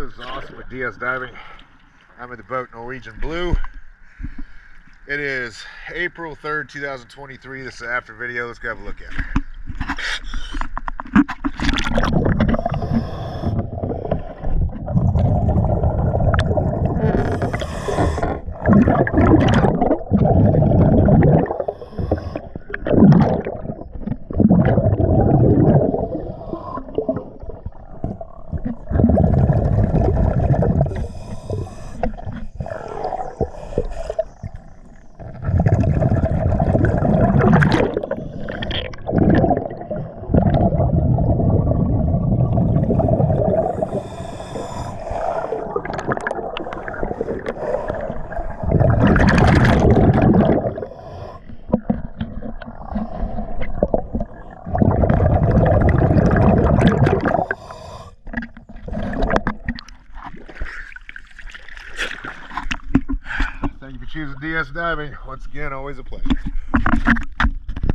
This is Austin with DS Diving. I'm in the boat Norwegian Blue. It is April 3rd, 2023. This is the after video. Let's go have a look at it. Thank you for choosing DS Diving. Once again, always a pleasure.